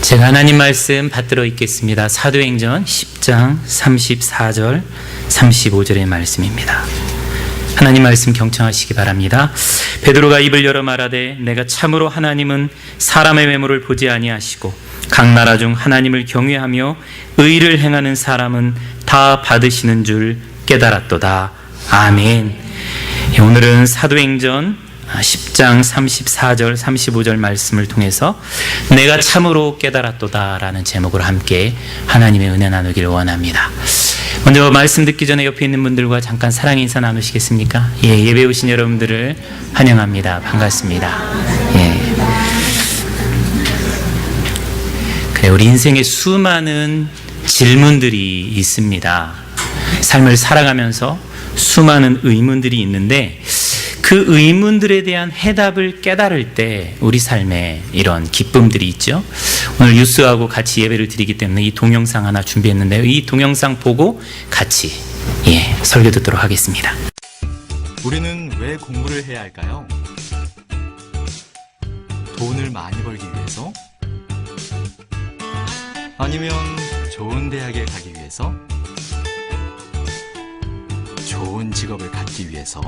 제가 하나님 말씀 받들어 읽겠습니다. 사도행전 10장 34절 35절의 말씀입니다. 하나님 말씀 경청하시기 바랍니다. 베드로가 입을 열어 말하되 내가 참으로 하나님은 사람의 외모를 보지 아니하시고 각 나라 중 하나님을 경외하며 의를 행하는 사람은 다 받으시는 줄 깨달았도다. 아멘. 오늘은 사도행전 10장 34절 35절 말씀을 통해서 내가 참으로 깨달았도다 라는 제목으로 함께 하나님의 은혜 나누기를 원합니다. 먼저 말씀 듣기 전에 옆에 있는 분들과 잠깐 사랑의 인사 나누시겠습니까? 예배 오신 여러분들을 환영합니다. 반갑습니다. 그래, 우리 인생에 수많은 질문들이 있습니다. 삶을 살아가면서 수많은 의문들이 있는데 그 의문들에 대한 해답을 깨달을 때 우리 삶에 이런 기쁨들이 있죠. 오늘 유스하고 같이 예배를 드리기 때문에 이 동영상 하나 준비했는데요. 이 동영상 보고 같이 설교 듣도록 하겠습니다. 우리는 왜 공부를 해야 할까요? 돈을 많이 벌기 위해서? 아니면 좋은 대학에 가기 위해서? 좋은 직업을 갖기 위해서?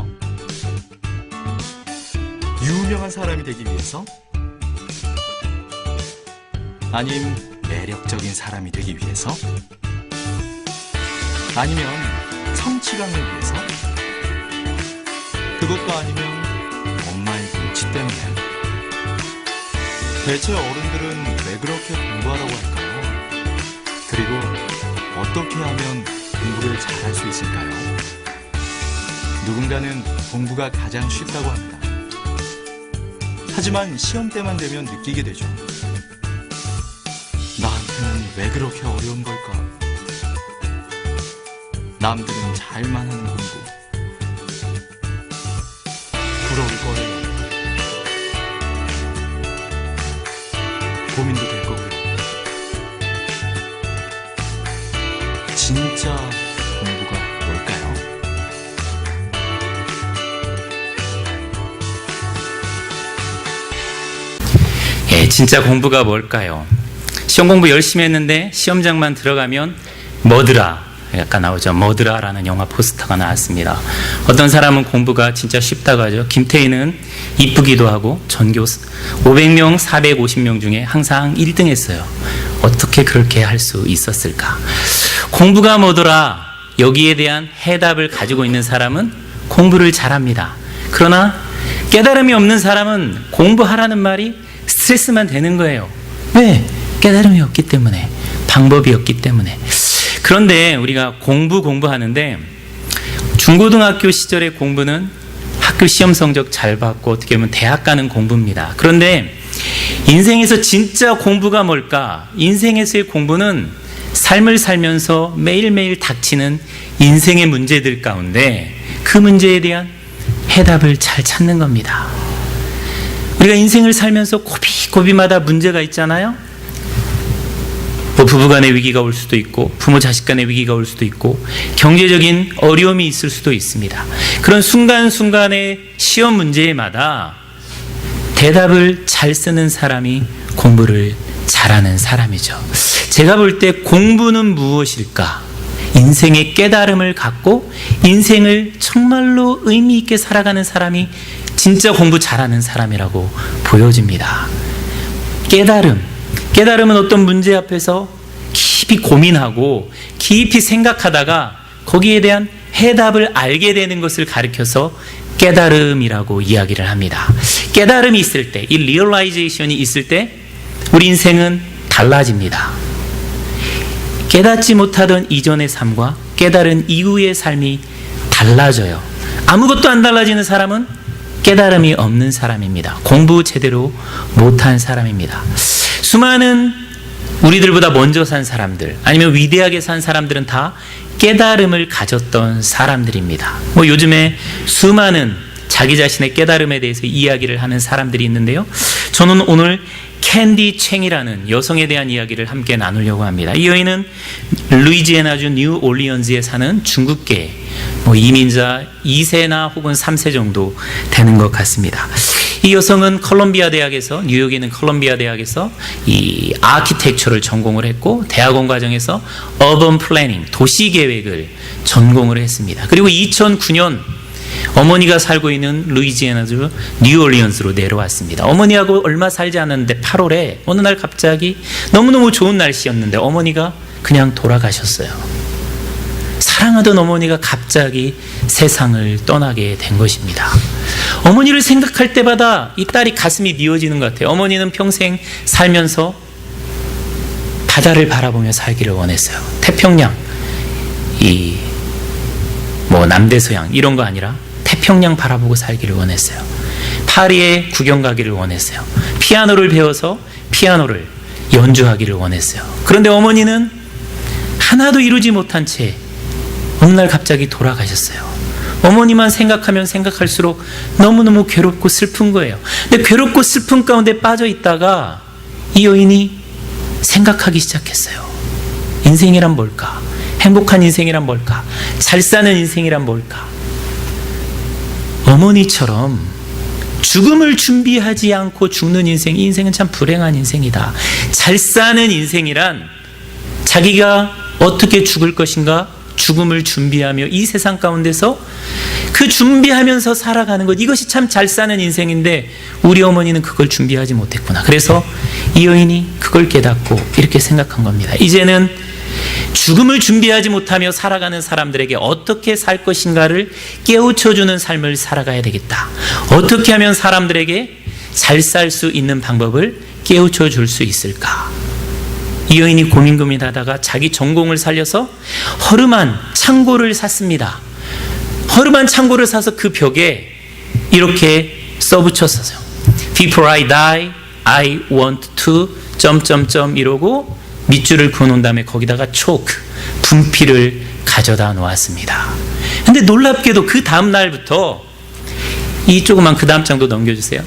유명한 사람이 되기 위해서? 아님 매력적인 사람이 되기 위해서? 아니면 성취감을 위해서? 그것도 아니면 엄마의 눈치 때문에? 대체 어른들은 왜 그렇게 공부하라고 할까요? 그리고 어떻게 하면 공부를 잘할 수 있을까요? 누군가는 공부가 가장 쉽다고 합니다. 하지만 시험 때만 되면 느끼게 되죠. 나한테는 왜 그렇게 어려운 걸까? 남들은 잘만 하는 공부. 부러울 거예요. 고민도 될 거고요. 진짜 공부가 뭘까요? 진짜 공부가 뭘까요? 시험 공부 열심히 했는데 시험장만 들어가면 뭐더라 약간 나오죠. 뭐더라라는 영화 포스터가 나왔습니다. 어떤 사람은 공부가 진짜 쉽다고 하죠. 김태희는 이쁘기도 하고 전교 500명 450명 중에 항상 1등 했어요. 어떻게 그렇게 할 수 있었을까? 공부가 뭐더라, 여기에 대한 해답을 가지고 있는 사람은 공부를 잘합니다. 그러나 깨달음이 없는 사람은 공부하라는 말이 스트레스만 되는 거예요. 왜? 깨달음이 없기 때문에, 방법이 없기 때문에. 그런데 우리가 공부하는데 중고등학교 시절의 공부는 학교 시험 성적 잘 받고 어떻게 보면 대학 가는 공부입니다. 그런데 인생에서 진짜 공부가 뭘까? 인생에서의 공부는 삶을 살면서 매일매일 닥치는 인생의 문제들 가운데 그 문제에 대한 해답을 잘 찾는 겁니다. 우리가 인생을 살면서 고비고비마다 문제가 있잖아요. 부부간의 위기가 올 수도 있고 부모 자식 간의 위기가 올 수도 있고 경제적인 어려움이 있을 수도 있습니다. 그런 순간순간의 시험 문제마다 대답을 잘 쓰는 사람이 공부를 잘하는 사람이죠. 제가 볼 때 공부는 무엇일까? 인생의 깨달음을 갖고 인생을 정말로 의미 있게 살아가는 사람이 진짜 공부 잘하는 사람이라고 보여집니다. 깨달음은 어떤 문제 앞에서 깊이 고민하고 깊이 생각하다가 거기에 대한 해답을 알게 되는 것을 가리켜서 깨달음이라고 이야기를 합니다. 깨달음이 있을 때, 이 리얼라이제이션이 있을 때 우리 인생은 달라집니다. 깨닫지 못하던 이전의 삶과 깨달은 이후의 삶이 달라져요. 아무것도 안 달라지는 사람은 깨달음이 없는 사람입니다. 공부 제대로 못한 사람입니다. 수많은 우리들보다 먼저 산 사람들, 아니면 위대하게 산 사람들은 다 깨달음을 가졌던 사람들입니다. 요즘에 수많은 자기 자신의 깨달음에 대해서 이야기를 하는 사람들이 있는데요. 저는 오늘 캔디 챙이라는 여성에 대한 이야기를 함께 나누려고 합니다. 이 여인은 루이지애나주 뉴 올리언즈에 사는 중국계 이민자 2세나 혹은 3세 정도 되는 것 같습니다. 이 여성은 컬럼비아 대학에서, 뉴욕에 있는 컬럼비아 대학에서 이 아키텍처를 전공을 했고, 대학원 과정에서 어번 플래닝, 도시 계획을 전공을 했습니다. 그리고 2009년 어머니가 살고 있는 루이지애나주 뉴올리언스로 내려왔습니다. 어머니하고 얼마 살지 않았는데 8월에 어느 날 갑자기 너무너무 좋은 날씨였는데 어머니가 그냥 돌아가셨어요. 사랑하던 어머니가 갑자기 세상을 떠나게 된 것입니다. 어머니를 생각할 때마다 이 딸이 가슴이 미어지는 것 같아요. 어머니는 평생 살면서 바다를 바라보며 살기를 원했어요. 태평양, 남대서양 이런 거 아니라 태평양 바라보고 살기를 원했어요. 파리에 구경 가기를 원했어요. 피아노를 배워서 피아노를 연주하기를 원했어요. 그런데 어머니는 하나도 이루지 못한 채 어느 날 갑자기 돌아가셨어요. 어머니만 생각하면 생각할수록 너무너무 괴롭고 슬픈 거예요. 근데 괴롭고 슬픈 가운데 빠져 있다가 이 여인이 생각하기 시작했어요. 인생이란 뭘까? 행복한 인생이란 뭘까? 잘 사는 인생이란 뭘까? 어머니처럼 죽음을 준비하지 않고 죽는 인생, 이 인생은 참 불행한 인생이다. 잘 사는 인생이란 자기가 어떻게 죽을 것인가 죽음을 준비하며 이 세상 가운데서 그 준비하면서 살아가는 것, 이것이 참 잘 사는 인생인데 우리 어머니는 그걸 준비하지 못했구나. 그래서 이 여인이 그걸 깨닫고 이렇게 생각한 겁니다. 이제는 죽음을 준비하지 못하며 살아가는 사람들에게 어떻게 살 것인가를 깨우쳐주는 삶을 살아가야 되겠다. 어떻게 하면 사람들에게 잘 살 수 있는 방법을 깨우쳐 줄 수 있을까? 이 여인이 고민하다가 자기 전공을 살려서 허름한 창고를 샀습니다. 허름한 창고를 사서 그 벽에 이렇게 써붙였어요. Before I die, I want to... 이러고 밑줄을 그어놓은 다음에 거기다가 초크, 분필을 가져다 놓았습니다. 근데 놀랍게도 그 다음 날부터 이 조그만 그 다음 장도 넘겨주세요.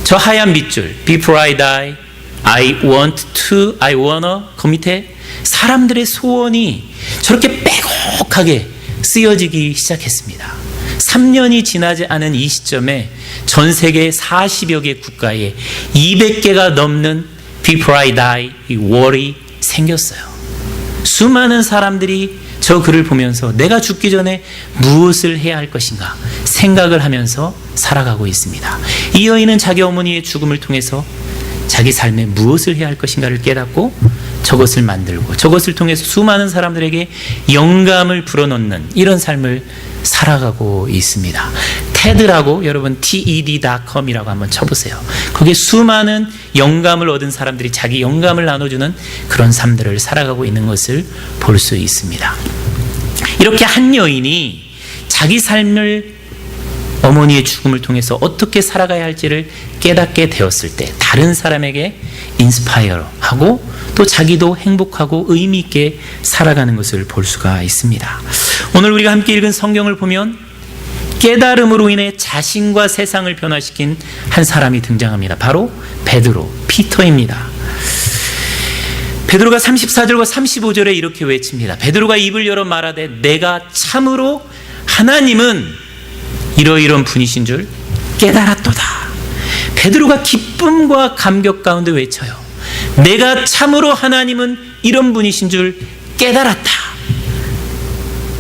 저 하얀 밑줄, Before I die, I want to, I wanna, 그 밑에 사람들의 소원이 저렇게 빼곡하게 쓰여지기 시작했습니다. 3년이 지나지 않은 이 시점에 전 세계 40여 개 국가에 200개가 넘는 Before I die, 이 월이 생겼어요. 수많은 사람들이 저 글을 보면서 내가 죽기 전에 무엇을 해야 할 것인가 생각을 하면서 살아가고 있습니다. 이 여인은 자기 어머니의 죽음을 통해서 자기 삶에 무엇을 해야 할 것인가를 깨닫고 저것을 만들고 저것을 통해서 수많은 사람들에게 영감을 불어넣는 이런 삶을 살아가고 있습니다. TED라고 여러분 TED.com이라고 한번 쳐보세요. 거기에 수많은 영감을 얻은 사람들이 자기 영감을 나눠주는 그런 삶들을 살아가고 있는 것을 볼 수 있습니다. 이렇게 한 여인이 자기 삶을 어머니의 죽음을 통해서 어떻게 살아가야 할지를 깨닫게 되었을 때 다른 사람에게 인스파이어하고 또 자기도 행복하고 의미 있게 살아가는 것을 볼 수가 있습니다. 오늘 우리가 함께 읽은 성경을 보면 깨달음으로 인해 자신과 세상을 변화시킨 한 사람이 등장합니다. 바로 베드로, 피터입니다. 베드로가 34절과 35절에 이렇게 외칩니다. 베드로가 입을 열어 말하되 내가 참으로 하나님은 이러이러한 분이신 줄 깨달았도다. 베드로가 기쁨과 감격 가운데 외쳐요. 내가 참으로 하나님은 이런 분이신 줄 깨달았다.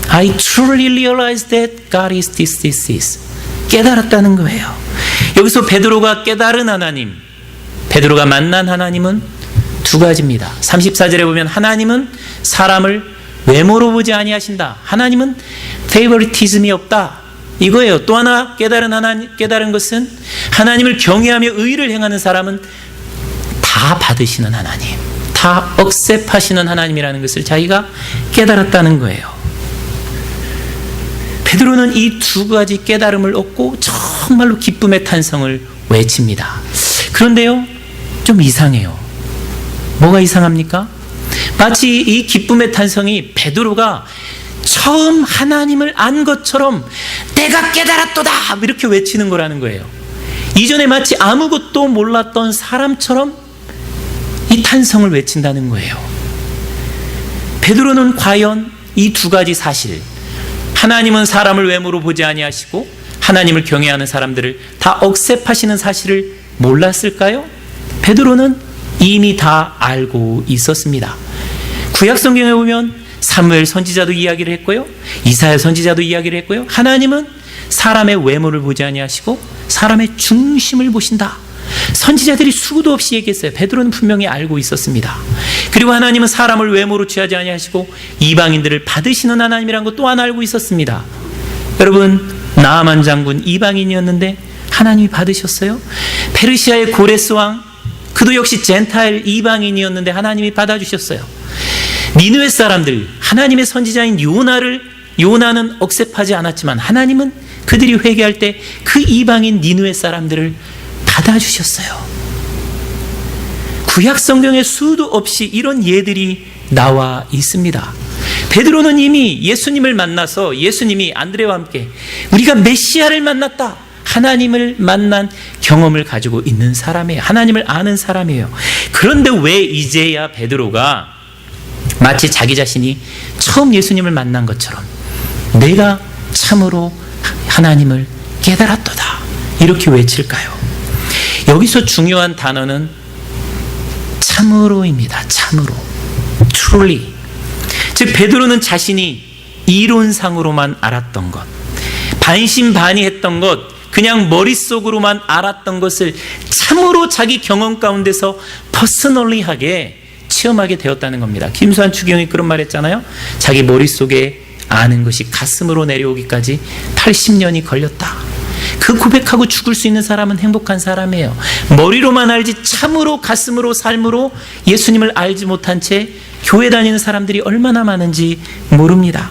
I truly realized that God is this. 깨달았다는 거예요. 여기서 베드로가 깨달은 하나님, 베드로가 만난 하나님은 두 가지입니다. 34절에 보면 하나님은 사람을 외모로 보지 아니하신다. 하나님은 페이버리티즘이 없다. 이거예요. 또 하나 깨달은 것은 하나님을 경외하며 의를 행하는 사람은 다 받으시는 하나님, 다 억셉하시는 하나님이라는 것을 자기가 깨달았다는 거예요. 베드로는 이 두 가지 깨달음을 얻고 정말로 기쁨의 탄성을 외칩니다. 그런데요, 좀 이상해요. 뭐가 이상합니까? 마치 이 기쁨의 탄성이 베드로가 처음 하나님을 안 것처럼 내가 깨달았도다 이렇게 외치는 거라는 거예요. 이전에 마치 아무것도 몰랐던 사람처럼 이 탄성을 외친다는 거예요. 베드로는 과연 이 두 가지 사실, 하나님은 사람을 외모로 보지 아니하시고 하나님을 경외하는 사람들을 다 억셉하시는 사실을 몰랐을까요? 베드로는 이미 다 알고 있었습니다. 구약 성경에 보면 사무엘 선지자도 이야기를 했고요, 이사야 선지자도 이야기를 했고요, 하나님은 사람의 외모를 보지 아니하시고 사람의 중심을 보신다. 선지자들이 수도 없이 얘기했어요. 베드로는 분명히 알고 있었습니다. 그리고 하나님은 사람을 외모로 취하지 아니하시고 이방인들을 받으시는 하나님이라는 것 또한 알고 있었습니다. 여러분, 나아만 장군 이방인이었는데 하나님이 받으셨어요? 페르시아의 고레스 왕, 그도 역시 젠타일 이방인이었는데 하나님이 받아주셨어요. 니느웨 사람들, 하나님의 선지자인 요나는 억셉하지 않았지만 하나님은 그들이 회개할 때 그 이방인 니느웨 사람들을 받아주셨어요. 구약 성경에 수도 없이 이런 예들이 나와 있습니다. 베드로는 이미 예수님을 만나서 예수님이 안드레와 함께 우리가 메시아를 만났다, 하나님을 만난 경험을 가지고 있는 사람이에요. 하나님을 아는 사람이에요. 그런데 왜 이제야 베드로가 마치 자기 자신이 처음 예수님을 만난 것처럼 내가 참으로 하나님을 깨달았도다 이렇게 외칠까요? 여기서 중요한 단어는 참으로입니다. 참으로, truly. 즉 베드로는 자신이 이론상으로만 알았던 것, 반신반의했던 것, 그냥 머릿속으로만 알았던 것을 참으로 자기 경험 가운데서 퍼스널리하게 체험하게 되었다는 겁니다. 김수환 추기경이 그런 말 했잖아요. 자기 머릿속에 아는 것이 가슴으로 내려오기까지 80년이 걸렸다. 그 고백하고 죽을 수 있는 사람은 행복한 사람이에요. 머리로만 알지 참으로 가슴으로 삶으로 예수님을 알지 못한 채 교회 다니는 사람들이 얼마나 많은지 모릅니다.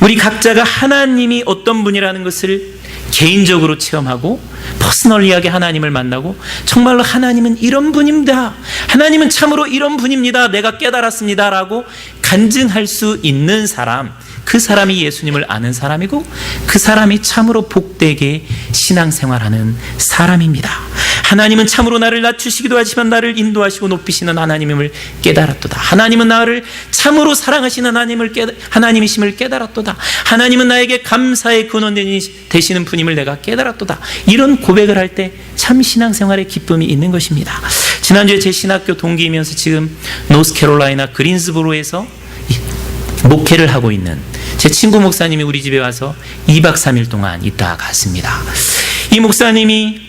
우리 각자가 하나님이 어떤 분이라는 것을 개인적으로 체험하고 퍼스널리하게 하나님을 만나고 정말로 하나님은 이런 분입니다, 하나님은 참으로 이런 분입니다, 내가 깨달았습니다 라고 간증할 수 있는 사람, 그 사람이 예수님을 아는 사람이고 그 사람이 참으로 복되게 신앙생활하는 사람입니다. 하나님은 참으로 나를 낮추시기도 하지만 나를 인도하시고 높이시는 하나님임을 깨달았도다. 하나님은 나를 참으로 사랑하시는 하나님이심을 깨달았도다. 하나님은 나에게 감사의 근원 되시는 분임을 내가 깨달았도다. 이런 고백을 할 때 참 신앙생활의 기쁨이 있는 것입니다. 지난주에 제 신학교 동기이면서 지금 노스캐롤라이나 그린스보로에서 목회를 하고 있는 제 친구 목사님이 우리 집에 와서 2박 3일 동안 있다 갔습니다. 이 목사님이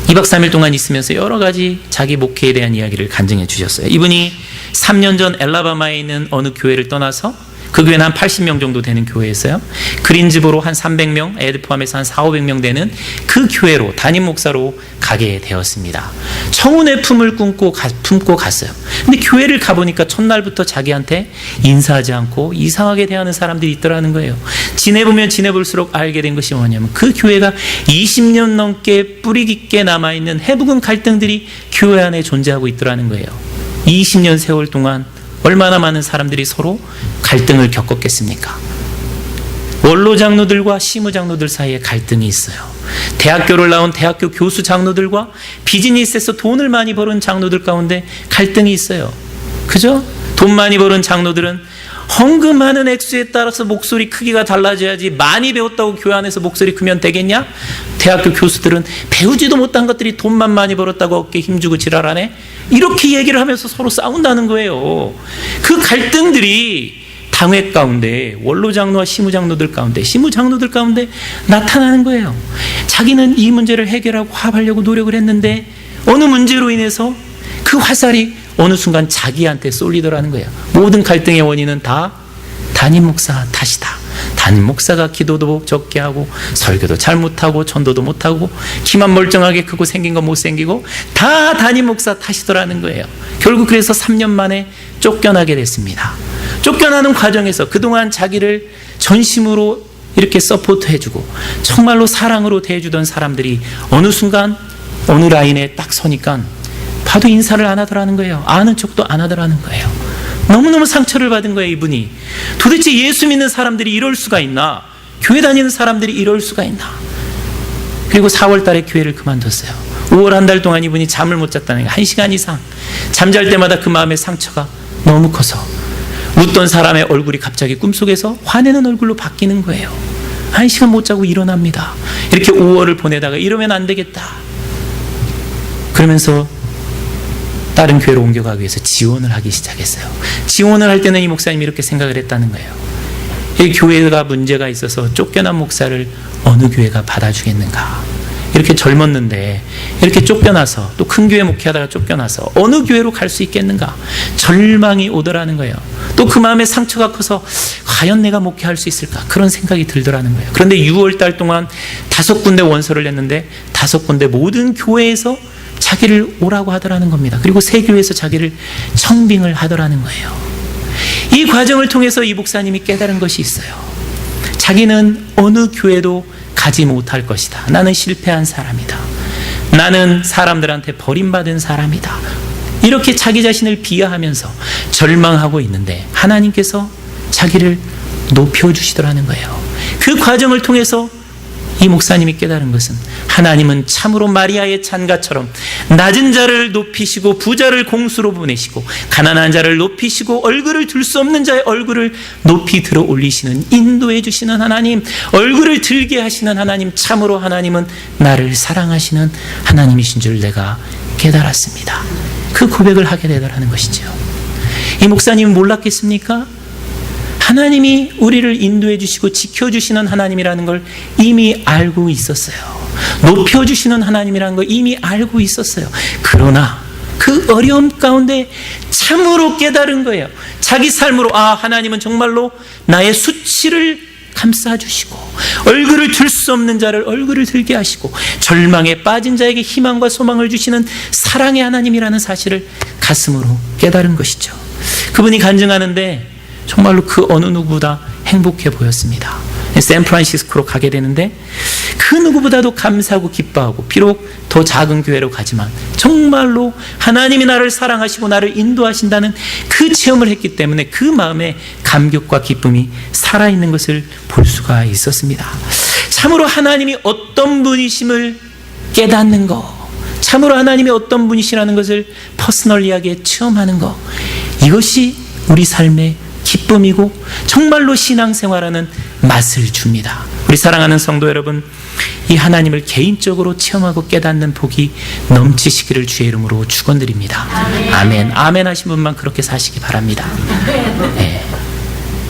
2박 3일 동안 있으면서 여러 가지 자기 목회에 대한 이야기를 간증해 주셨어요. 이분이 3년 전 엘라바마에 있는 어느 교회를 떠나서 그 교회는 한 80명 정도 되는 교회였어요. 그린즈보로 한 300명, 애들 포함해서 한 400~500명 되는 그 교회로 담임 목사로 가게 되었습니다. 청운의 품을 품고 갔어요. 근데 교회를 가보니까 첫날부터 자기한테 인사하지 않고 이상하게 대하는 사람들이 있더라는 거예요. 지내보면 지내볼수록 알게 된 것이 뭐냐면 그 교회가 20년 넘게 뿌리 깊게 남아있는 해묵은 갈등들이 교회 안에 존재하고 있더라는 거예요. 20년 세월 동안 얼마나 많은 사람들이 서로 갈등을 겪었겠습니까? 원로 장로들과 시무 장로들 사이에 갈등이 있어요. 대학교를 나온 대학교 교수 장로들과 비즈니스에서 돈을 많이 버는 장로들 가운데 갈등이 있어요. 그죠? 돈 많이 버는 장로들은 헌금하는 액수에 따라서 목소리 크기가 달라져야지 많이 배웠다고 교회 안에서 목소리 크면 되겠냐? 대학교 교수들은 배우지도 못한 것들이 돈만 많이 벌었다고 어깨에 힘주고 지랄하네? 이렇게 얘기를 하면서 서로 싸운다는 거예요. 그 갈등들이 당회 가운데 원로 장로와 시무 장로들 가운데 나타나는 거예요. 자기는 이 문제를 해결하고 화합하려고 노력을 했는데 어느 문제로 인해서 그 화살이 어느 순간 자기한테 쏠리더라는 거예요. 모든 갈등의 원인은 다 담임 목사 탓이다. 담임 목사가 기도도 적게 하고 설교도 잘 못하고 전도도 못하고 키만 멀쩡하게 크고 생긴 거 못생기고 다 담임 목사 탓이더라는 거예요. 결국 그래서 3년 만에 쫓겨나게 됐습니다. 쫓겨나는 과정에서 그동안 자기를 전심으로 이렇게 서포트해주고 정말로 사랑으로 대해주던 사람들이 어느 순간 어느 라인에 딱 서니까 봐도 인사를 안 하더라는 거예요. 아는 척도 안 하더라는 거예요. 너무너무 상처를 받은 거예요, 이분이. 도대체 예수 믿는 사람들이 이럴 수가 있나? 교회 다니는 사람들이 이럴 수가 있나? 그리고 4월 달에 교회를 그만뒀어요. 5월 한 달 동안 이분이 잠을 못 잤다는 거예요. 1시간 이상. 잠잘 때마다 그 마음의 상처가 너무 커서 웃던 사람의 얼굴이 갑자기 꿈속에서 화내는 얼굴로 바뀌는 거예요. 1시간 못 자고 일어납니다. 이렇게 5월을 보내다가 이러면 안 되겠다. 그러면서 다른 교회로 옮겨가기 위해서 지원을 하기 시작했어요. 지원을 할 때는 이 목사님이 이렇게 생각을 했다는 거예요. 이 교회가 문제가 있어서 쫓겨난 목사를 어느 교회가 받아주겠는가. 이렇게 젊었는데 이렇게 쫓겨나서 또 큰 교회 목회하다가 쫓겨나서 어느 교회로 갈 수 있겠는가. 절망이 오더라는 거예요. 또 그 마음에 상처가 커서 과연 내가 목회할 수 있을까, 그런 생각이 들더라는 거예요. 그런데 6월 달 동안 5군데 원서를 냈는데 5군데 모든 교회에서 자기를 오라고 하더라는 겁니다. 그리고 새 교회에서 자기를 청빙을 하더라는 거예요. 이 과정을 통해서 이 목사님이 깨달은 것이 있어요. 자기는 어느 교회도 가지 못할 것이다. 나는 실패한 사람이다. 나는 사람들한테 버림받은 사람이다. 이렇게 자기 자신을 비하하면서 절망하고 있는데 하나님께서 자기를 높여주시더라는 거예요. 그 과정을 통해서 이 목사님이 깨달은 것은 하나님은 참으로 마리아의 찬가처럼 낮은 자를 높이시고 부자를 공수로 보내시고 가난한 자를 높이시고 얼굴을 들 수 없는 자의 얼굴을 높이 들어 올리시는, 인도해 주시는 하나님, 얼굴을 들게 하시는 하나님, 참으로 하나님은 나를 사랑하시는 하나님이신 줄 내가 깨달았습니다. 그 고백을 하게 되더라는 것이죠. 이 목사님은 몰랐겠습니까? 하나님이 우리를 인도해 주시고 지켜주시는 하나님이라는 걸 이미 알고 있었어요. 높여주시는 하나님이라는 걸 이미 알고 있었어요. 그러나 그 어려움 가운데 참으로 깨달은 거예요. 자기 삶으로 하나님은 정말로 나의 수치를 감싸주시고 얼굴을 들 수 없는 자를 얼굴을 들게 하시고 절망에 빠진 자에게 희망과 소망을 주시는 사랑의 하나님이라는 사실을 가슴으로 깨달은 것이죠. 그분이 간증하는데 정말로 그 어느 누구보다 행복해 보였습니다. 샌프란시스코로 가게 되는데 그 누구보다도 감사하고 기뻐하고, 비록 더 작은 교회로 가지만 정말로 하나님이 나를 사랑하시고 나를 인도하신다는 그 체험을 했기 때문에 그 마음에 감격과 기쁨이 살아있는 것을 볼 수가 있었습니다. 참으로 하나님이 어떤 분이심을 깨닫는 것, 참으로 하나님이 어떤 분이시라는 것을 퍼스널리하게 체험하는 것, 이것이 우리 삶의 기쁨이고 정말로 신앙생활하는 맛을 줍니다. 우리 사랑하는 성도 여러분, 이 하나님을 개인적으로 체험하고 깨닫는 복이 넘치시기를 주의 이름으로 축원드립니다. 아멘. 아멘 하신 분만 그렇게 사시기 바랍니다. 네.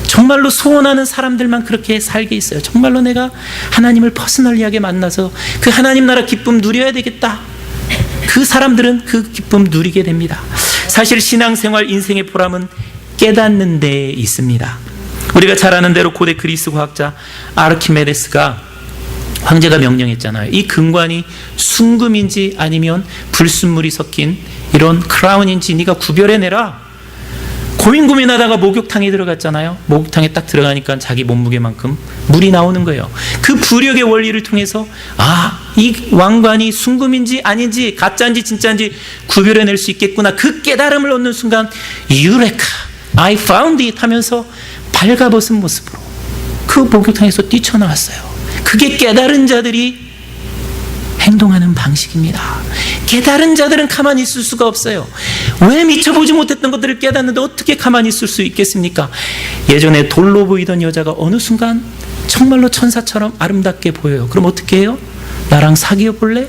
정말로 소원하는 사람들만 그렇게 살게 있어요. 정말로 내가 하나님을 퍼스널리하게 만나서 그 하나님 나라 기쁨 누려야 되겠다. 그 사람들은 그 기쁨 누리게 됩니다. 사실 신앙생활 인생의 보람은 깨닫는 데에 있습니다. 우리가 잘 아는 대로 고대 그리스 과학자 아르키메데스가, 황제가 명령했잖아요. 이 금관이 순금인지 아니면 불순물이 섞인 이런 크라운인지 네가 구별해내라. 고민하다가 목욕탕에 들어갔잖아요. 목욕탕에 딱 들어가니까 자기 몸무게만큼 물이 나오는 거예요. 그 부력의 원리를 통해서 이 왕관이 순금인지 아닌지 가짜인지 진짜인지 구별해낼 수 있겠구나. 그 깨달음을 얻는 순간 유레카, I found it 하면서 발가벗은 모습으로 그 목욕탕에서 뛰쳐나왔어요. 그게 깨달은 자들이 행동하는 방식입니다. 깨달은 자들은 가만히 있을 수가 없어요. 왜 미쳐보지 못했던 것들을 깨닫는데 어떻게 가만히 있을 수 있겠습니까? 예전에 돌로 보이던 여자가 어느 순간 정말로 천사처럼 아름답게 보여요. 그럼 어떻게 해요? 나랑 사귀어 볼래?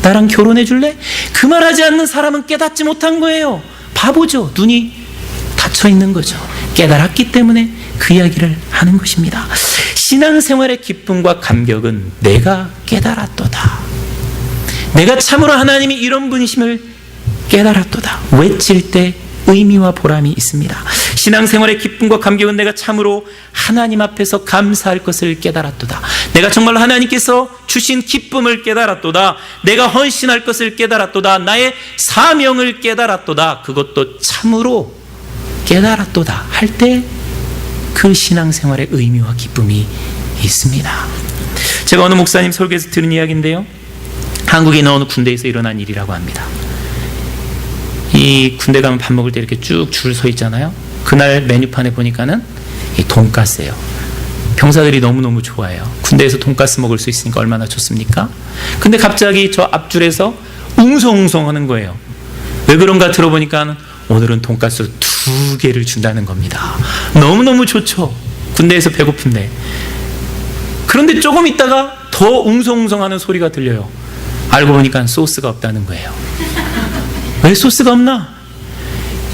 나랑 결혼해 줄래? 그 말하지 않는 사람은 깨닫지 못한 거예요. 바보죠. 눈이 닫혀 있는 거죠. 깨달았기 때문에 그 이야기를 하는 것입니다. 신앙생활의 기쁨과 감격은 내가 깨달았도다. 내가 참으로 하나님이 이런 분이심을 깨달았도다. 외칠 때 의미와 보람이 있습니다. 신앙생활의 기쁨과 감격은 내가 참으로 하나님 앞에서 감사할 것을 깨달았도다. 내가 정말 하나님께서 주신 기쁨을 깨달았도다. 내가 헌신할 것을 깨달았도다. 나의 사명을 깨달았도다. 그것도 참으로 깨달았도다 할 때 그 신앙생활의 의미와 기쁨이 있습니다. 제가 어느 목사님 설교에서 들은 이야기인데요, 한국에 있는 어느 군대에서 일어난 일이라고 합니다. 이 군대 가면 밥 먹을 때 이렇게 쭉 줄 서 있잖아요. 그날 메뉴판에 보니까는 이 돈가스예요. 병사들이 너무너무 좋아해요. 군대에서 돈가스 먹을 수 있으니까 얼마나 좋습니까? 근데 갑자기 저 앞줄에서 웅성웅성 하는 거예요. 왜 그런가 들어보니까 오늘은 돈가스 2개를 준다는 겁니다. 너무너무 좋죠. 군대에서 배고픈데. 그런데 조금 있다가 더 웅성웅성하는 소리가 들려요. 알고 보니까 소스가 없다는 거예요. 왜 소스가 없나?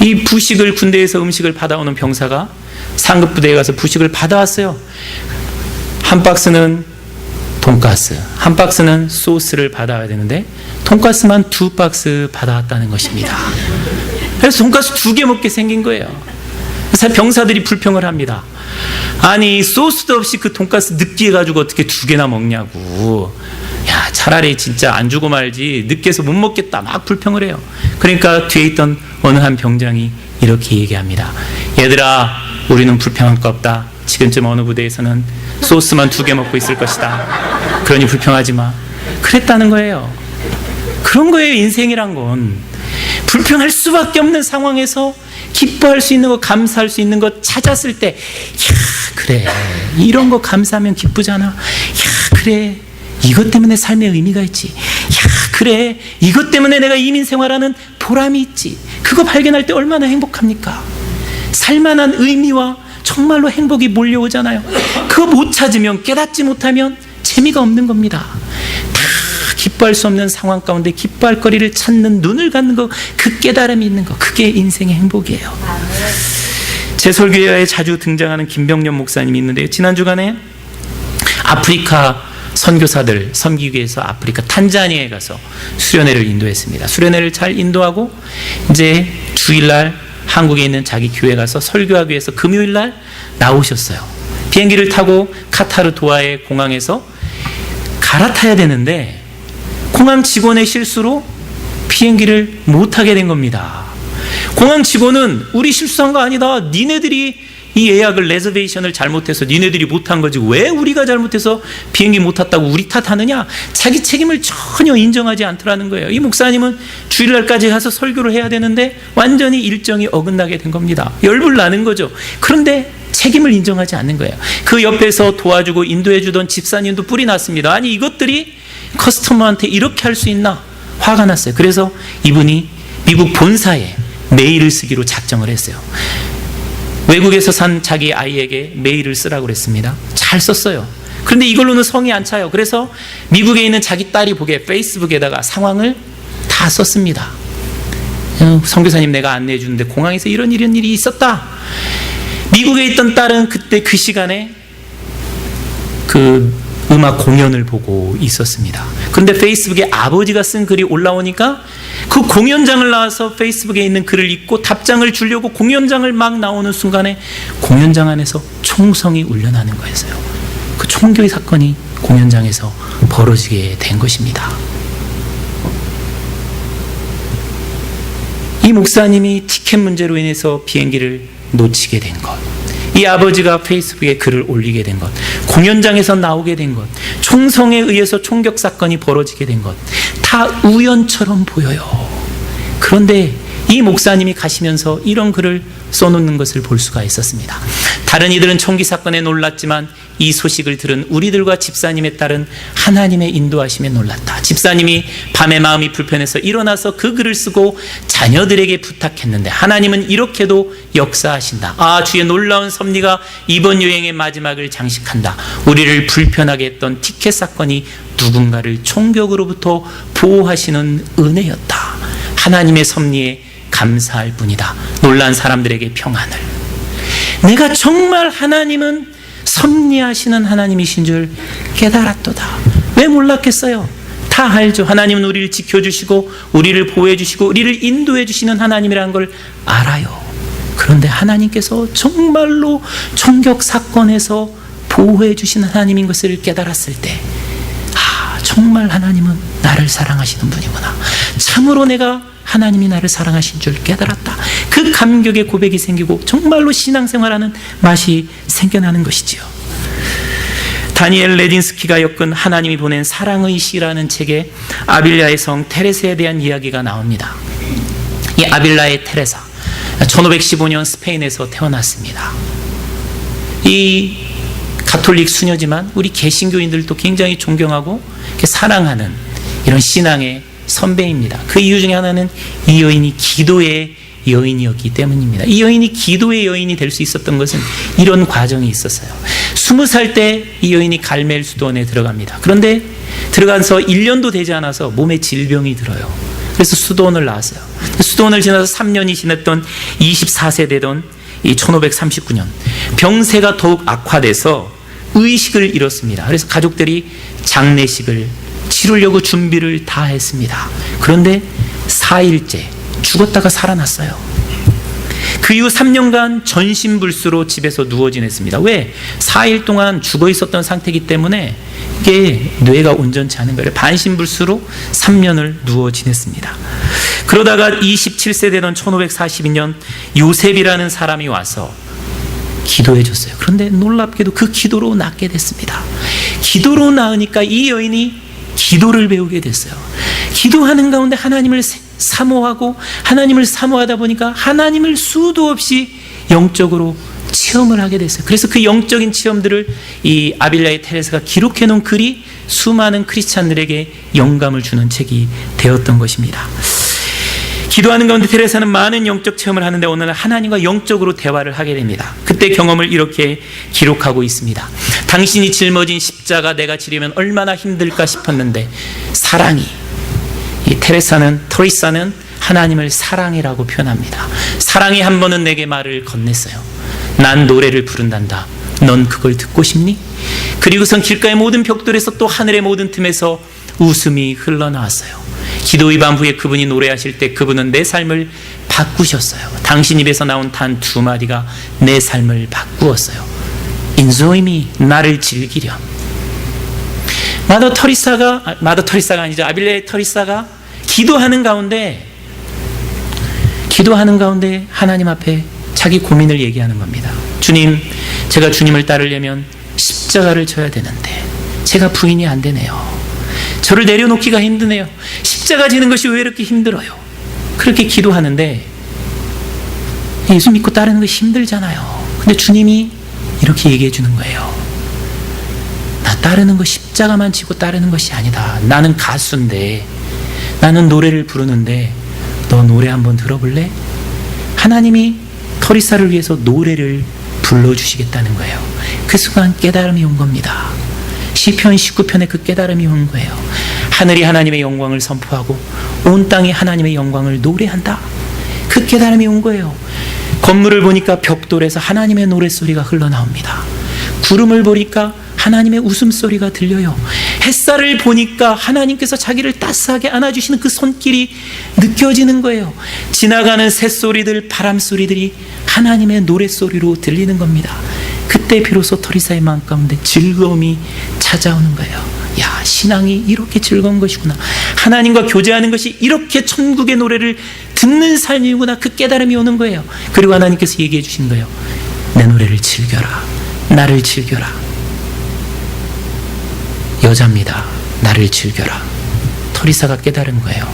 이 부식을, 군대에서 음식을 받아오는 병사가 상급부대에 가서 부식을 받아왔어요. 한 박스는 돈가스, 한 박스는 소스를 받아와야 되는데 돈가스만 2박스 받아왔다는 것입니다. 그래서 돈가스 2개 먹게 생긴 거예요. 그래서 병사들이 불평을 합니다. 아니, 소스도 없이 그 돈가스 느끼해가지고 어떻게 2개나 먹냐고. 야, 차라리 진짜 안 주고 말지, 느끼해서 못 먹겠다, 막 불평을 해요. 그러니까 뒤에 있던 어느 한 병장이 이렇게 얘기합니다. 얘들아, 우리는 불평할 거 없다. 지금쯤 어느 부대에서는 소스만 2개 먹고 있을 것이다. 그러니 불평하지 마. 그랬다는 거예요. 그런 거예요, 인생이란 건. 불평할 수밖에 없는 상황에서 기뻐할 수 있는 것, 감사할 수 있는 것 찾았을 때, 야, 그래, 이런 거 감사하면 기쁘잖아. 야, 그래, 이것 때문에 삶의 의미가 있지. 야, 그래, 이것 때문에 내가 이민 생활하는 보람이 있지. 그거 발견할 때 얼마나 행복합니까? 살만한 의미와 정말로 행복이 몰려오잖아요. 그거 못 찾으면, 깨닫지 못하면 재미가 없는 겁니다. 다 기뻐할 수 없는 상황 가운데 기뻐할 거리를 찾는, 눈을 갖는 거, 그 깨달음이 있는 거, 그게 인생의 행복이에요. 제 설교에 자주 등장하는 김병년 목사님이 있는데요. 지난 주간에 아프리카 선교사들 섬기기 위해서 아프리카 탄자니아에 가서 수련회를 인도했습니다. 수련회를 잘 인도하고 이제 주일날 한국에 있는 자기 교회 가서 설교하기 위해서 금요일날 나오셨어요. 비행기를 타고 카타르 도하의 공항에서 갈아타야 되는데 공항 직원의 실수로 비행기를 못 타게 된 겁니다. 공항 직원은 우리 실수한 거 아니다. 니네들이 이 예약을, 레저베이션을 잘못해서 니네들이 못한 거지, 왜 우리가 잘못해서 비행기 못 탔다고 우리 탓하느냐. 자기 책임을 전혀 인정하지 않더라는 거예요. 이 목사님은 주일날까지 가서 설교를 해야 되는데 완전히 일정이 어긋나게 된 겁니다. 열불 나는 거죠. 그런데 책임을 인정하지 않는 거예요. 그 옆에서 도와주고 인도해 주던 집사님도 뿔이 났습니다. 아니, 이것들이 커스터머한테 이렇게 할 수 있나? 화가 났어요. 그래서 이분이 미국 본사에 메일을 쓰기로 작정을 했어요. 외국에서 산 자기 아이에게 메일을 쓰라고 그랬습니다. 잘 썼어요. 그런데 이걸로는 성이 안 차요. 그래서 미국에 있는 자기 딸이 보게 페이스북에다가 상황을 다 썼습니다. 선교사님, 내가 안내해 주는데 공항에서 이런 일이 있었다. 미국에 있던 딸은 그때 그 시간에 그 음악 공연을 보고 있었습니다. 그런데 페이스북에 아버지가 쓴 글이 올라오니까 그 공연장을 나와서 페이스북에 있는 글을 읽고 답장을 주려고 공연장을 막 나오는 순간에 공연장 안에서 총성이 울려나는 거였어요. 그 총교의 사건이 공연장에서 벌어지게 된 것입니다. 이 목사님이 티켓 문제로 인해서 비행기를 놓치게 된 것, 이 아버지가 페이스북에 글을 올리게 된 것, 공연장에서 나오게 된 것, 총성에 의해서 총격 사건이 벌어지게 된 것, 다 우연처럼 보여요. 그런데 이 목사님이 가시면서 이런 글을 써놓는 것을 볼 수가 있었습니다. 다른 이들은 총기 사건에 놀랐지만 이 소식을 들은 우리들과 집사님의 딸은 하나님의 인도하심에 놀랐다. 집사님이 밤에 마음이 불편해서 일어나서 그 글을 쓰고 자녀들에게 부탁했는데 하나님은 이렇게도 역사하신다. 아, 주의 놀라운 섭리가 이번 여행의 마지막을 장식한다. 우리를 불편하게 했던 티켓 사건이 누군가를 총격으로부터 보호하시는 은혜였다. 하나님의 섭리에 감사할 뿐이다. 놀란 사람들에게 평안을. 내가 정말 하나님은 섭리하시는 하나님이신 줄 깨달았도다. 왜 몰랐겠어요? 다 알죠. 하나님은 우리를 지켜주시고 우리를 보호해주시고 우리를 인도해주시는 하나님이라는 걸 알아요. 그런데 하나님께서 정말로 총격 사건에서 보호해주시는 하나님인 것을 깨달았을 때, 아, 정말 하나님은 나를 사랑하시는 분이구나. 참으로 내가 하나님이 나를 사랑하신 줄 깨달았다. 그 감격의 고백이 생기고 정말로 신앙생활하는 맛이 생겨나는 것이지요. 다니엘 레딘스키가 엮은 하나님이 보낸 사랑의 시라는 책에 아빌라의 성 테레사에 대한 이야기가 나옵니다. 이 아빌라의 테레사, 1515년 스페인에서 태어났습니다. 이 가톨릭 수녀지만 우리 개신교인들도 굉장히 존경하고 사랑하는 이런 신앙의 선배입니다. 그 이유 중에 하나는 이 여인이 기도의 여인이었기 때문입니다. 이 여인이 기도의 여인이 될 수 있었던 것은 이런 과정이 있었어요. 20살 때 이 여인이 갈멜 수도원에 들어갑니다. 그런데 들어가서 1년도 되지 않아서 몸에 질병이 들어요. 그래서 수도원을 나왔어요. 수도원을 지나서 3년이 지났던 24세 되던 이 1539년 병세가 더욱 악화돼서 의식을 잃었습니다. 그래서 가족들이 장례식을 치르려고 준비를 다 했습니다. 그런데 4일째 죽었다가 살아났어요. 그 이후 3년간 전신불수로 집에서 누워 지냈습니다. 왜? 4일 동안 죽어 있었던 상태이기 때문에 이게 뇌가 온전치 않은 거예요. 반신불수로 3년을 누워 지냈습니다. 그러다가 27세 되던 1542년 요셉이라는 사람이 와서 기도해 줬어요. 그런데 놀랍게도 그 기도로 낫게 됐습니다. 기도로 나으니까 이 여인이 기도를 배우게 됐어요. 기도하는 가운데 하나님을 사모하고 하나님을 사모하다 보니까 하나님을 수도 없이 영적으로 체험을 하게 됐어요. 그래서 그 영적인 체험들을 이 아빌라의 테레사가 기록해 놓은 글이 수많은 크리스찬들에게 영감을 주는 책이 되었던 것입니다. 기도하는 가운데 테레사는 많은 영적 체험을 하는데 어느 날 하나님과 영적으로 대화를 하게 됩니다. 그때 경험을 이렇게 기록하고 있습니다. 당신이 짊어진 십자가 내가 지려면 얼마나 힘들까 싶었는데 사랑이, 이 터리사는 하나님을 사랑이라고 표현합니다. 사랑이 한 번은 내게 말을 건넸어요. 난 노래를 부른단다. 넌 그걸 듣고 싶니? 그리고선 길가의 모든 벽돌에서 또 하늘의 모든 틈에서 웃음이 흘러나왔어요. 기도의 밤 후에 그분이 노래하실 때 그분은 내 삶을 바꾸셨어요. 당신 입에서 나온 단 2마디가 내 삶을 바꾸었어요. Enjoy me, 나를 즐기렴. 마더 터리사가 아니죠. 아빌레 터리사가 기도하는 가운데 하나님 앞에 자기 고민을 얘기하는 겁니다. 주님, 제가 주님을 따르려면 십자가를 져야 되는데 제가 부인이 안 되네요. 저를 내려놓기가 힘드네요. 십자가 지는 것이 왜 이렇게 힘들어요? 그렇게 기도하는데 예수 믿고 따르는 것이 힘들잖아요. 근데 주님이 이렇게 얘기해 주는 거예요. 나 따르는 거 십자가만 지고 따르는 것이 아니다. 나는 가수인데, 나는 노래를 부르는데 너 노래 한번 들어볼래? 하나님이 터리사를 위해서 노래를 불러주시겠다는 거예요. 그 순간 깨달음이 온 겁니다. 시편 19편에 그 깨달음이 온 거예요. 하늘이 하나님의 영광을 선포하고 온 땅이 하나님의 영광을 노래한다. 그 깨달음이 온 거예요. 건물을 보니까 벽돌에서 하나님의 노랫소리가 흘러나옵니다. 구름을 보니까 하나님의 웃음소리가 들려요. 햇살을 보니까 하나님께서 자기를 따스하게 안아주시는 그 손길이 느껴지는 거예요. 지나가는 새소리들, 바람소리들이 하나님의 노랫소리로 들리는 겁니다. 그때 비로소 터리사의 마음 가운데 즐거움이 찾아오는 거예요. 야, 신앙이 이렇게 즐거운 것이구나. 하나님과 교제하는 것이 이렇게 천국의 노래를 듣는 삶이구나. 그 깨달음이 오는 거예요. 그리고 하나님께서 얘기해 주신 거예요. 내 노래를 즐겨라. 나를 즐겨라. 여자입니다. 나를 즐겨라. 터리사가 깨달은 거예요.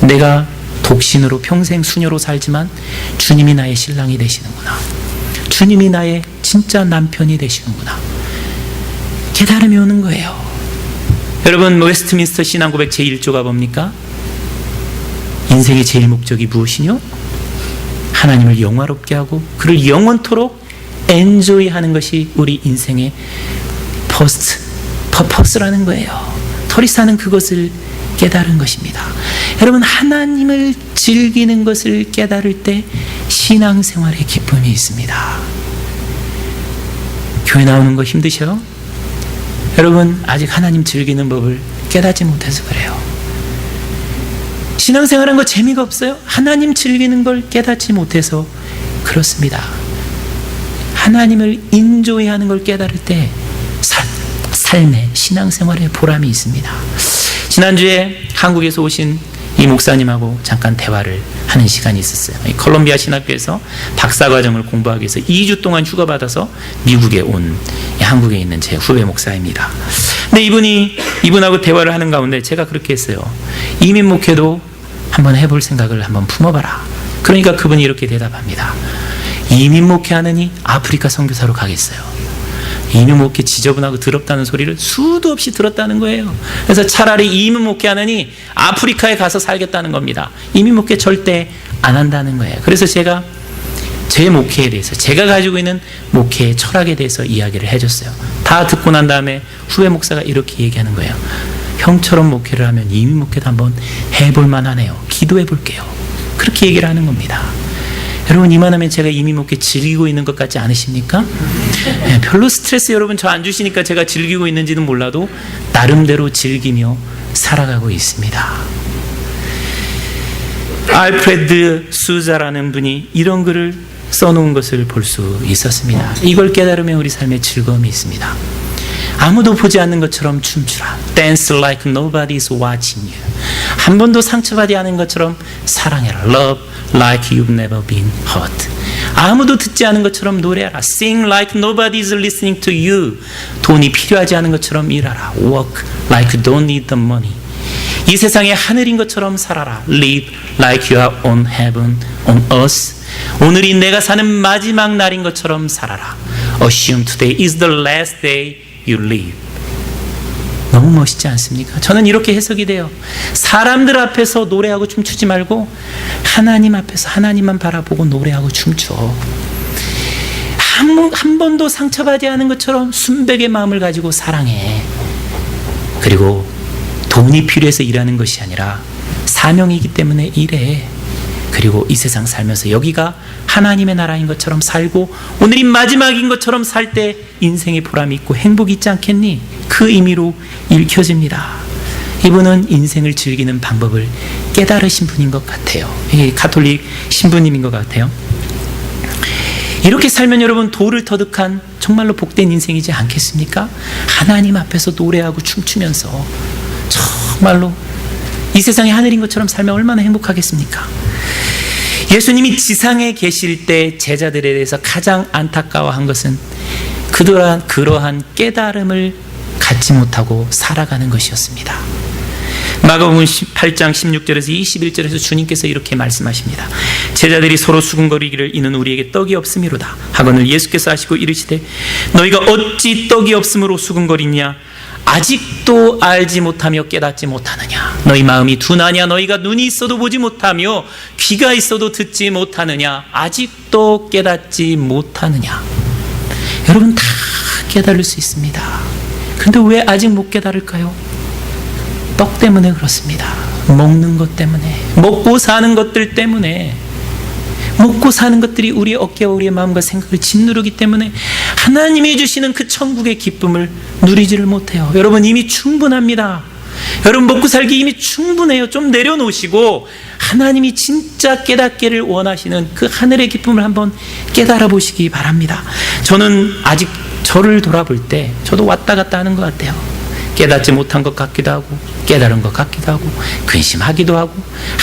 내가 독신으로 평생 수녀로 살지만 주님이 나의 신랑이 되시는구나. 주님이 나의 진짜 남편이 되시는구나. 깨달음이 오는 거예요. 여러분, 웨스트민스터 신앙고백 제1조가 뭡니까? 인생의 제일 목적이 무엇이뇨? 하나님을 영화롭게 하고 그를 영원토록 엔조이하는 것이 우리 인생의 퍼포스라는 거예요. 터리사는 그것을 깨달은 것입니다. 여러분, 하나님을 즐기는 것을 깨달을 때 신앙생활의 기쁨이 있습니다. 교회 나오는 거 힘드셔? 여러분, 아직 하나님 즐기는 법을 깨닫지 못해서 그래요. 신앙생활한 거 재미가 없어요? 하나님 즐기는 걸 깨닫지 못해서 그렇습니다. 하나님을 인조해하는 걸 깨달을 때 삶의 신앙생활의 보람이 있습니다. 지난주에 한국에서 오신 이 목사님하고 잠깐 대화를 하는 시간이 있었어요. 콜롬비아 신학교에서 박사과정을 공부하기 위해서 2주 동안 휴가받아서 미국에 온 한국에 있는 제 후배 목사입니다. 근데 이분하고 대화를 하는 가운데 제가 그렇게 했어요. 이민 목회도 한번 해볼 생각을 한번 품어봐라. 그러니까 그분이 이렇게 대답합니다. 이민 목회하느니 아프리카 선교사로 가겠어요. 이민 목회 지저분하고 더럽다는 소리를 수도 없이 들었다는 거예요. 그래서 차라리 이민 목회하느니 아프리카에 가서 살겠다는 겁니다. 이민 목회 절대 안 한다는 거예요. 그래서 제가 제 목회에 대해서, 제가 가지고 있는 목회의 철학에 대해서 이야기를 해줬어요. 다 듣고 난 다음에 후배 목사가 이렇게 얘기하는 거예요. 형처럼 목회를 하면 이미 목회도 한번 해볼 만하네요. 기도해 볼게요. 그렇게 얘기를 하는 겁니다. 여러분, 이만하면 제가 이미 목회 즐기고 있는 것 같지 않으십니까? 네, 별로 스트레스 여러분 저 안 주시니까 제가 즐기고 있는지는 몰라도 나름대로 즐기며 살아가고 있습니다. 알프레드 수자라는 분이 이런 글을 써놓은 것을 볼 수 있었습니다. 이걸 깨달으면 우리 삶에 즐거움이 있습니다. 아무도 보지 않는 것처럼 춤추라. Dance like nobody is watching you. 한 번도 상처받지 않은 것처럼 사랑해라. Love like you've never been hurt. 아무도 듣지 않은 것처럼 노래하라. Sing like nobody is listening to you. 돈이 필요하지 않은 것처럼 일하라. Work like you don't need the money. 이 세상에 하늘인 것처럼 살아라. Live like you are on heaven, on earth. 오늘이 내가 사는 마지막 날인 것처럼 살아라. Assume today is the last day you live. 너무 멋있지 않습니까? 저는 이렇게 해석이 돼요. 사람들 앞에서 노래하고 춤추지 말고 하나님 앞에서 하나님만 바라보고 노래하고 춤춰. 한 번도 상처받지 않은 것처럼 순백의 마음을 가지고 사랑해. 그리고 돈이 필요해서 일하는 것이 아니라 사명이기 때문에 일해. 그리고 이 세상 살면서 여기가 하나님의 나라인 것처럼 살고 오늘이 마지막인 것처럼 살 때 인생의 보람이 있고 행복이 있지 않겠니? 그 의미로 읽혀집니다. 이분은 인생을 즐기는 방법을 깨달으신 분인 것 같아요. 가톨릭 신부님인 것 같아요. 이렇게 살면 여러분 도를 터득한 정말로 복된 인생이지 않겠습니까? 하나님 앞에서 노래하고 춤추면서 정말로 이 세상이 하늘인 것처럼 살면 얼마나 행복하겠습니까? 예수님이 지상에 계실 때 제자들에 대해서 가장 안타까워한 것은 그러한 깨달음을 갖지 못하고 살아가는 것이었습니다. 마가복음 8장 16절에서 21절에서 주님께서 이렇게 말씀하십니다. 제자들이 서로 수군거리기를 이는 우리에게 떡이 없음이로다 하거늘 예수께서 하시고 이르시되 너희가 어찌 떡이 없음으로 수군거리냐 아직도 알지 못하며 깨닫지 못하느냐 너희 마음이 둔하냐 너희가 눈이 있어도 보지 못하며 귀가 있어도 듣지 못하느냐 아직도 깨닫지 못하느냐. 여러분 다 깨달을 수 있습니다. 근데 왜 아직 못 깨달을까요? 떡 때문에 그렇습니다. 먹는 것 때문에, 먹고 사는 것들 때문에, 먹고 사는 것들이 우리의 어깨와 우리의 마음과 생각을 짓누르기 때문에 하나님이 주시는 그 천국의 기쁨을 누리지를 못해요. 여러분 이미 충분합니다. 여러분 먹고 살기 이미 충분해요. 좀 내려놓으시고 하나님이 진짜 깨닫기를 원하시는 그 하늘의 기쁨을 한번 깨달아 보시기 바랍니다. 저는 아직 저를 돌아볼 때 저도 왔다 갔다 하는 것 같아요. 깨닫지 못한 것 같기도 하고 깨달은 것 같기도 하고 근심하기도 하고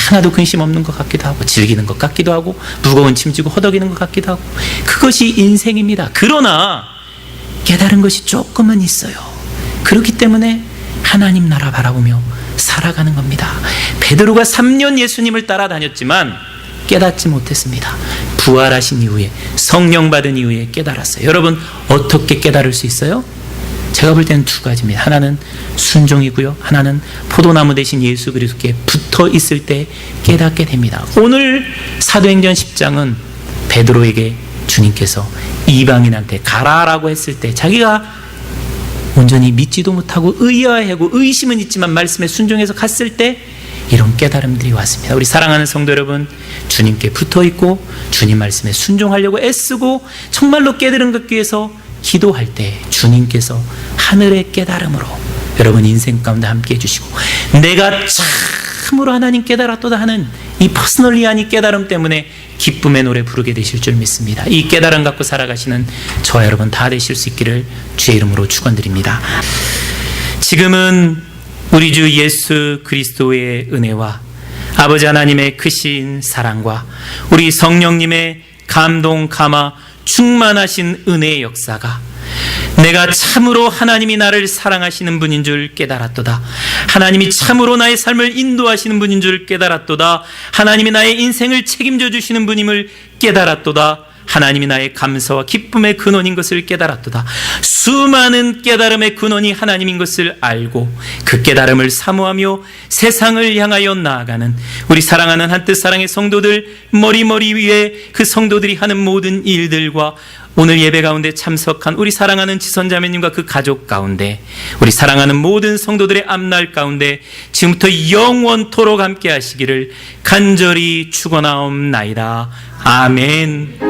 하나도 근심 없는 것 같기도 하고 즐기는 것 같기도 하고 무거운 짐 지고 허덕이는 것 같기도 하고 그것이 인생입니다. 그러나 깨달은 것이 조금은 있어요. 그렇기 때문에 하나님 나라 바라보며 살아가는 겁니다. 베드로가 3년 예수님을 따라다녔지만 깨닫지 못했습니다. 부활하신 이후에 성령 받은 이후에 깨달았어요. 여러분 어떻게 깨달을 수 있어요? 제가 볼 때는 두 가지입니다. 하나는 순종이고요. 하나는 포도나무 대신 예수 그리스도께 붙어 있을 때 깨닫게 됩니다. 오늘 사도행전 10장은 베드로에게 주님께서 이방인한테 가라라고 했을 때 자기가 온전히 믿지도 못하고 의아해하고 의심은 있지만 말씀에 순종해서 갔을 때 이런 깨달음들이 왔습니다. 우리 사랑하는 성도 여러분, 주님께 붙어 있고 주님 말씀에 순종하려고 애쓰고 정말로 깨달은 것 위해서 기도할 때 주님께서 하늘의 깨달음으로 여러분 인생 가운데 함께 해주시고 내가 참으로 하나님 깨달았도다 하는 이 퍼스널리한 이 깨달음 때문에 기쁨의 노래 부르게 되실 줄 믿습니다. 이 깨달음 갖고 살아가시는 저와 여러분 다 되실 수 있기를 주의 이름으로 축원드립니다. 지금은 우리 주 예수 그리스도의 은혜와 아버지 하나님의 크신 사랑과 우리 성령님의 감동 감화 충만하신 은혜의 역사가 내가 참으로 하나님이 나를 사랑하시는 분인 줄 깨달았도다. 하나님이 참으로 나의 삶을 인도하시는 분인 줄 깨달았도다. 하나님이 나의 인생을 책임져 주시는 분임을 깨달았도다. 하나님이 나의 감사와 기쁨의 근원인 것을 깨달았도다. 수많은 깨달음의 근원이 하나님인 것을 알고 그 깨달음을 사모하며 세상을 향하여 나아가는 우리 사랑하는 한뜻 사랑의 성도들, 머리 위에 그 성도들이 하는 모든 일들과 오늘 예배 가운데 참석한 우리 사랑하는 지선자매님과 그 가족 가운데, 우리 사랑하는 모든 성도들의 앞날 가운데 지금부터 영원토록 함께 하시기를 간절히 축원하옵나이다. 아멘.